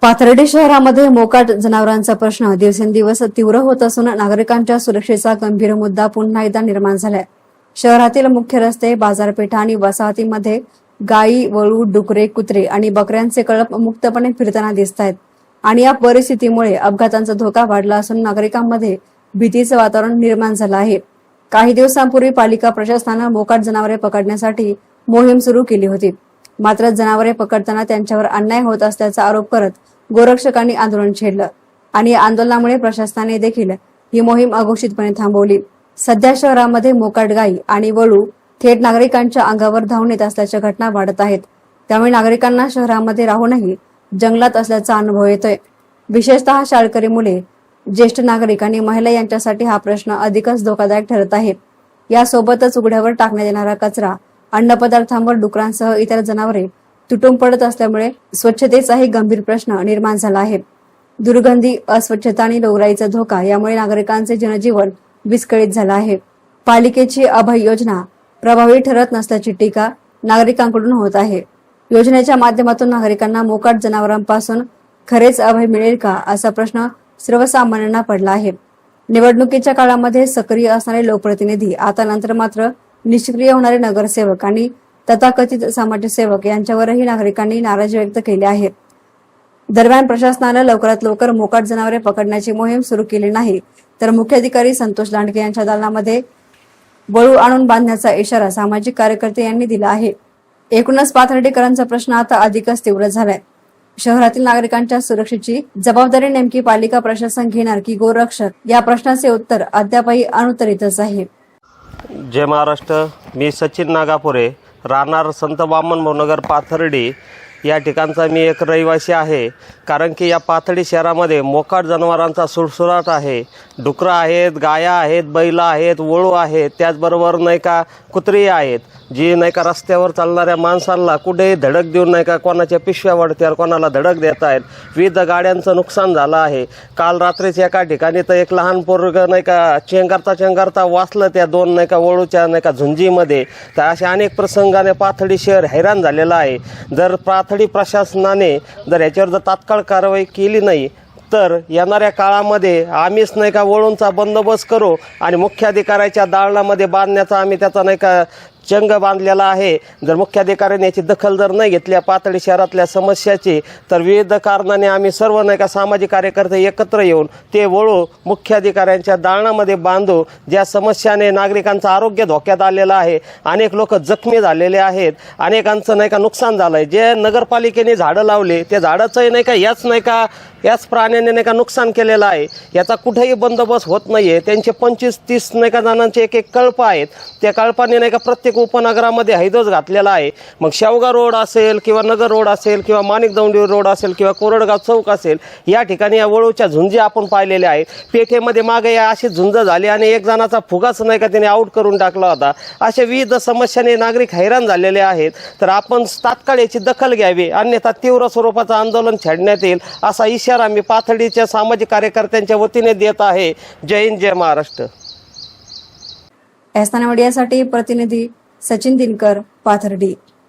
पाथर्डी शहरामध्ये मोकाट जनावरांचा प्रश्न दिवसेंदिवस तीव्र होत असून नागरिकांच्या सुरक्षेचा गंभीर मुद्दा पुन्हा एकदा निर्माण झालाय। शहरातील मुख्य रस्ते, बाजारपेठा आणि वसाहतीमध्ये गायी, वळू, डुकरे, कुत्रे आणि बकऱ्यांचे कळप मुक्तपणे फिरताना दिसत आहेत आणि या परिस्थितीमुळे अपघातांचा धोका वाढला असून नागरिकांमध्ये भीतीचं वातावरण निर्माण झालं आहे। काही दिवसांपूर्वी पालिका प्रशासनानं मोकाट जनावरे पकडण्यासाठी मोहीम सुरू केली होती, मात्र जनावरे पकडताना त्यांच्यावर अन्याय होत असल्याचा आरोप करत गोरक्षकांनी आंदोलन छेडलं आणि या आंदोलनामुळे प्रशासनाने देखील ही मोहीम अघोषितपणे थांबवली। सध्या शहरामध्ये मोकाट गायी आणि वळू थेट नागरिकांच्या अंगावर धावून येत असल्याच्या घटना वाढत आहेत, त्यामुळे नागरिकांना शहरामध्ये राहूनही जंगलात असल्याचा अनुभव येतोय। विशेषतः शाळकरी मुले, ज्येष्ठ नागरिक आणि महिला यांच्यासाठी हा प्रश्न अधिकच धोकादायक ठरत आहे। यासोबतच उघड्यावर टाकण्यात येणारा कचरा, अन्नपदार्थांवर डुकरांसह इतर जनावरे तुटून पडत असल्यामुळे स्वच्छतेचाही गंभीर प्रश्न निर्माण झाला आहे। दुर्गंधी, अस्वच्छता आणि रोगराईचा धोका यामुळे नागरिकांचे जनजीवन विस्कळीत झालं आहे। पालिकेची अभय योजना प्रभावी ठरत नसल्याची टीका नागरिकांकडून होत आहे। योजनेच्या माध्यमातून नागरिकांना मोकाट जनावरांपासून खरेच अभय मिळेल का, असा प्रश्न सर्वसामान्यांना पडला आहे। निवडणुकीच्या काळामध्ये सक्रिय असणारे लोकप्रतिनिधी आता नंतर मात्र निष्क्रिय होणारे नगरसेवक आणि तथाकथित समाजसेवक यांच्यावरही नागरिकांनी नाराजी व्यक्त केली आहे। दरम्यान प्रशासनानं लवकरात लवकर मोकाट जनावरे पकडण्याची मोहीम सुरू केली नाही तर मुख्याधिकारी संतोष लांडगे यांच्या दालनामध्ये वळू आणून बांधण्याचा इशारा सामाजिक कार्यकर्ते यांनी दिला आहे। एकूणच पाथर्डीकरांचा प्रश्न आता अधिकच तीव्र झालाय। शहरातील नागरिकांच्या सुरक्षेची जबाबदारी नेमकी पालिका प्रशासन घेणार की गोरक्षक, या प्रश्नाचे उत्तर अद्यापही अनुत्तरितच आहे। जय महाराष्ट्र। मी सचिन नागापुरे, राहणार संत वामन नगर पाथर्डी या ठिकाणचा मी एक रहिवासी आहे। कारण की या पाथर्डी शहरामध्ये मोकाट जनावरांचा सुळसुळाट आहे। डुकरं आहेत, गाया आहेत, बैल आहेत, वळू आहेत, त्याचबरोबर नाही का कुत्री आहेत, जी नाही का रस्त्यावर चालणाऱ्या माणसांना कुठेही धडक देऊन नाही का कोणाच्या पिशव्या वाढत्यावर कोणाला धडक देत आहेत। विविध गाड्यांचं नुकसान झालं आहे। काल रात्रीच एका ठिकाणी तर एक लहान पोरगं नाही का चेंगरता वाचलं त्या दोन नाही का वळूच्या नाही का झुंजीमध्ये। तर असे अनेक प्रसंगाने पाथर्डी शहर हैराण झालेलं आहे। जर पाथर्डी प्रशासनाने जर याच्यावर जर तात्काळ कारवाई केली नाही तर येणाऱ्या काळामध्ये आम्हीच नाही का वळूंचा बंदोबस्त करू आणि मुख्याधिकाऱ्याच्या दालनामध्ये बांधण्याचा आम्ही त्याचा नाही का चंग बांधलेला आहे। जर मुख्याधिकाऱ्यांनी याची दखल जर नाही घेतल्या पाथर्डी शहरातल्या समस्याची तर विविध कारणाने आम्ही सर्व नाही का सामाजिक कार्यकर्ते एकत्र येऊन ते वळू मुख्याधिकाऱ्यांच्या दालनामध्ये बांधू। ज्या समस्याने नागरिकांचं आरोग्य धोक्यात आलेलं आहे, अनेक लोक जखमी झालेले आहेत, अनेकांचं नाही का नुकसान झालंय। जे नगरपालिकेने झाडं लावले ते झाडाचंही नाही का याच प्राण्याने नाही का नुकसान केलेलं आहे। याचा कुठेही बंदोबस्त होत नाहीये। त्यांचे 25-30 नाही का जणांचे एक कळप आहेत, त्या कळपाने नाही का प्रत्येक उपनगरामध्ये हैदोस घातलेला आहे। मग शेवगा रोड असेल किंवा नगर रोड असेल किंवा माणिक दौंडी रोड असेल किंवा कोरडगाव चौक असेल, या ठिकाणी या वळूच्या झुंजी आपण पाहिलेल्या आहेत। पेठेमध्ये मागे या अशी झुंज झाली आणि एक जणाचा फुगाच नाही का त्याने आउट करून टाकला होता। अशा विविध समस्याने नागरिक हैराण झालेले आहेत। तर आपण तात्काळ याची दखल घ्यावी, अन्यथा तीव्र स्वरूपाचं आंदोलन छेडण्यात येईल असा इशारा मी पाथर्डीच्या सामाजिक कार्यकर्त्यांच्या वतीने देत आहे। जय हिंद, जय महाराष्ट्र। मीडियासाठी प्रतिनिधी सचिन दिनकर, पाथर्डी।